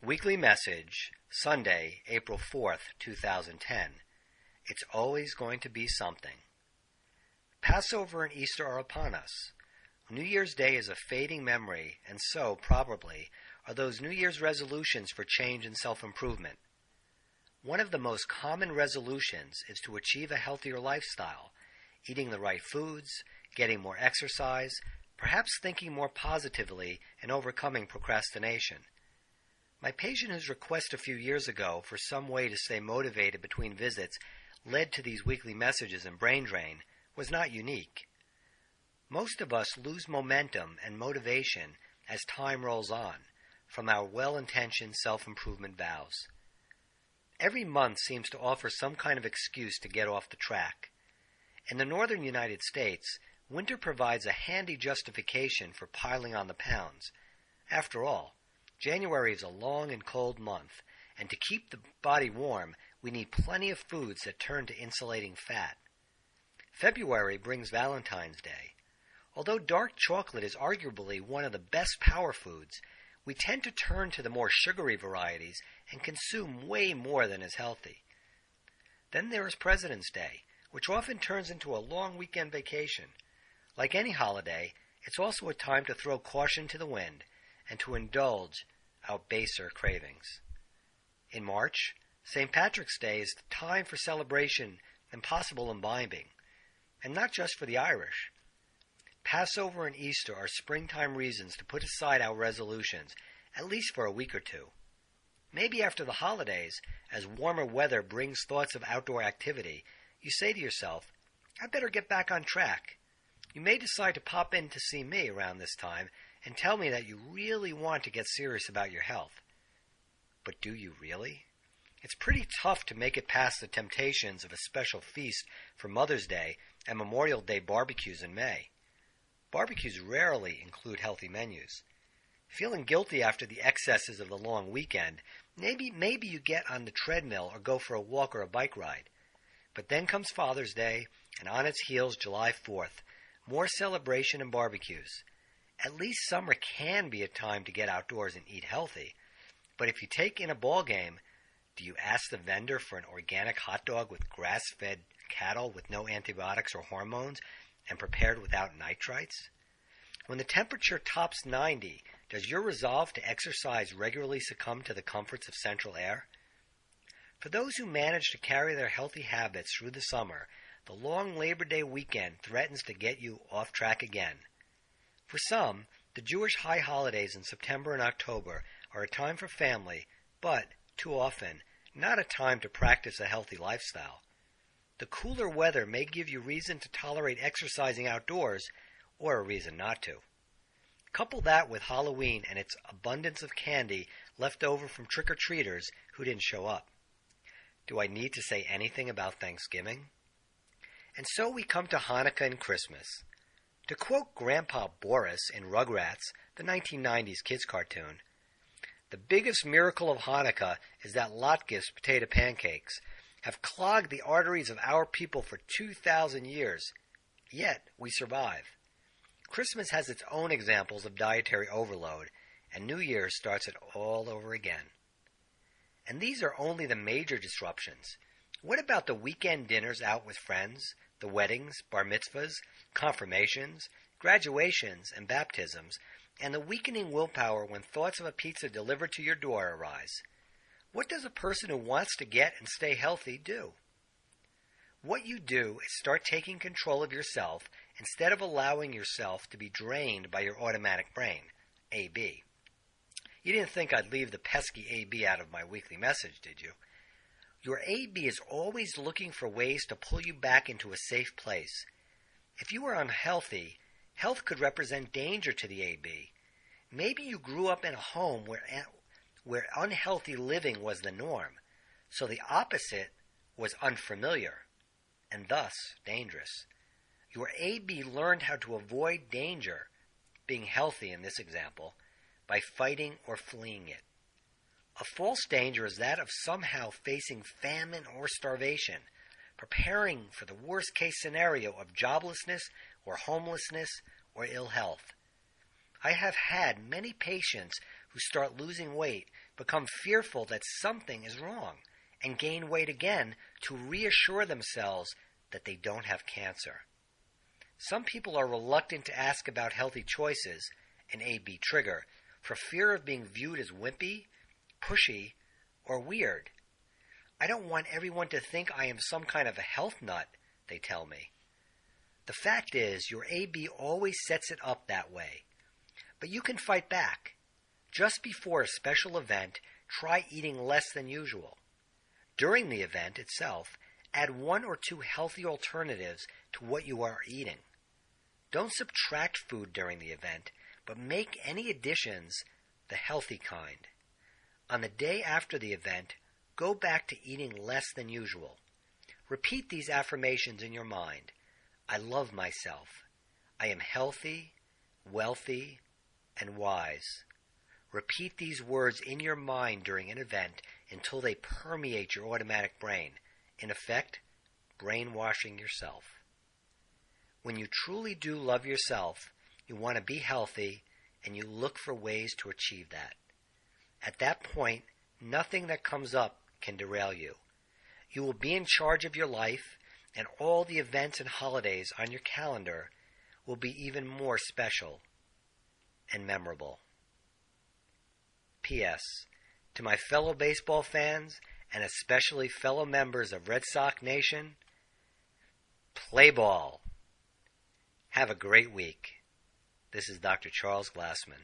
Weekly Message, Sunday, April 4th, 2010. It's always going to be something. Passover and Easter are upon us. New Year's Day is a fading memory, and so, probably, are those New Year's resolutions for change and self-improvement. One of the most common resolutions is to achieve a healthier lifestyle, eating the right foods, getting more exercise, perhaps thinking more positively, and overcoming procrastination. My patient whose request a few years ago for some way to stay motivated between visits led to these weekly messages and brain drain was not unique. Most of us lose momentum and motivation as time rolls on from our well-intentioned self-improvement vows. Every month seems to offer some kind of excuse to get off the track. In the northern United States, winter provides a handy justification for piling on the pounds. After all, January is a long and cold month, and to keep the body warm, we need plenty of foods that turn to insulating fat. February brings Valentine's Day. Although dark chocolate is arguably one of the best power foods, we tend to turn to the more sugary varieties and consume way more than is healthy. Then there is President's Day, which often turns into a long weekend vacation. Like any holiday, it's also a time to throw caution to the wind and to indulge our baser cravings. In March, St. Patrick's Day is the time for celebration and possible imbibing, and not just for the Irish. Passover and Easter are springtime reasons to put aside our resolutions, at least for a week or two. Maybe after the holidays, as warmer weather brings thoughts of outdoor activity, you say to yourself, I better get back on track. You may decide to pop in to see me around this time and tell me that you really want to get serious about your health. But do you really? It's pretty tough to make it past the temptations of a special feast for Mother's Day and Memorial Day barbecues in May. Barbecues rarely include healthy menus. Feeling guilty after the excesses of the long weekend, maybe you get on the treadmill or go for a walk or a bike ride. But then comes Father's Day, and on its heels July 4th, more celebration and barbecues. At least summer can be a time to get outdoors and eat healthy. But if you take in a ball game, do you ask the vendor for an organic hot dog with grass-fed cattle with no antibiotics or hormones and prepared without nitrites? When the temperature tops 90, does your resolve to exercise regularly succumb to the comforts of central air? For those who manage to carry their healthy habits through the summer, the long Labor Day weekend threatens to get you off track again. For some, the Jewish high holidays in September and October are a time for family, but, too often, not a time to practice a healthy lifestyle. The cooler weather may give you reason to tolerate exercising outdoors, or a reason not to. Couple that with Halloween and its abundance of candy left over from trick-or-treaters who didn't show up. Do I need to say anything about Thanksgiving? And so we come to Hanukkah and Christmas. To quote Grandpa Boris in Rugrats, the 1990s kids cartoon, the biggest miracle of Hanukkah is that Latkes potato pancakes have clogged the arteries of our people for 2,000 years, yet we survive. Christmas has its own examples of dietary overload, and New Year's starts it all over again. And these are only the major disruptions. What about the weekend dinners out with friends, the weddings, bar mitzvahs, confirmations, graduations, and baptisms, and the weakening willpower when thoughts of a pizza delivered to your door arise? What does a person who wants to get and stay healthy do? What you do is start taking control of yourself instead of allowing yourself to be drained by your automatic brain, AB. You didn't think I'd leave the pesky AB out of my weekly message, did you? Your AB is always looking for ways to pull you back into a safe place. If you are unhealthy, health could represent danger to the AB. Maybe you grew up in a home where unhealthy living was the norm, so the opposite was unfamiliar, and thus dangerous. Your AB learned how to avoid danger, being healthy in this example, by fighting or fleeing it. A false danger is that of somehow facing famine or starvation, preparing for the worst-case scenario of joblessness or homelessness or ill health. I have had many patients who start losing weight become fearful that something is wrong and gain weight again to reassure themselves that they don't have cancer. Some people are reluctant to ask about healthy choices, an AB trigger, for fear of being viewed as wimpy, pushy, or weird. I don't want everyone to think I am some kind of a health nut, they tell me. The fact is, your AB always sets it up that way. But you can fight back. Just before a special event, try eating less than usual. During the event itself, add 1 or 2 healthy alternatives to what you are eating. Don't subtract food during the event, but make any additions the healthy kind. On the day after the event, go back to eating less than usual. Repeat these affirmations in your mind. I love myself. I am healthy, wealthy, and wise. Repeat these words in your mind during an event until they permeate your automatic brain, in effect, brainwashing yourself. When you truly do love yourself, you want to be healthy, and you look for ways to achieve that. At that point, nothing that comes up can derail you. You will be in charge of your life, and all the events and holidays on your calendar will be even more special and memorable. P.S. To my fellow baseball fans, and especially fellow members of Red Sox Nation, play ball. Have a great week. This is Dr. Charles Glassman.